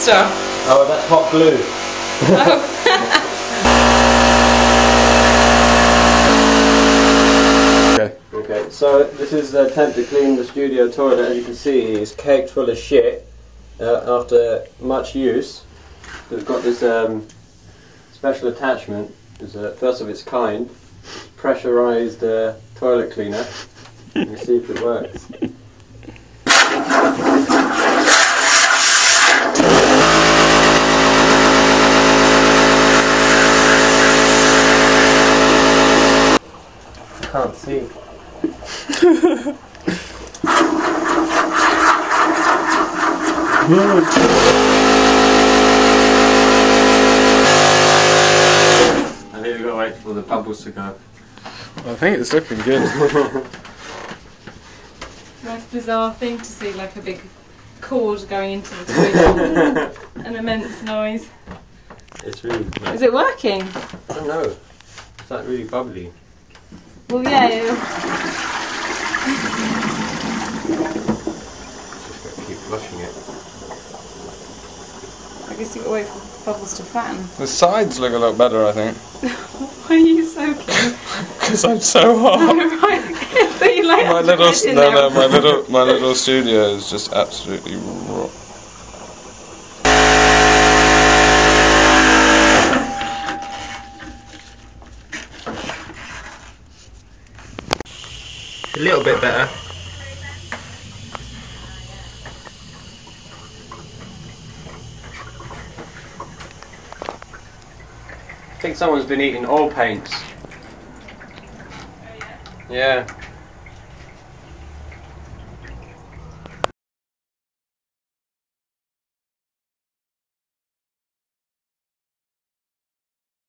stuff? Oh, that's hot glue. Oh. Okay, so this is the attempt to clean the studio toilet. As you can see, it's caked full of shit after much use. We've got this special attachment. It's first of its kind, pressurized toilet cleaner. Let me see if it works. Can't see. I think we've got to wait for the bubbles to go. I think it's looking good. That's a bizarre thing to see, like a big cord going into the toilet. An immense noise. It's really... Is it working? I don't know. It's like really bubbly. Well, yeah. Just got to keep flushing it. I guess you've got to wait for bubbles to flatten. The sides look a lot better, I think. Why are you soaking? Because I'm so hot. Oh, right. So you like my little studio is just absolutely raw. A little bit better. I think someone's been eating oil paints. Yeah.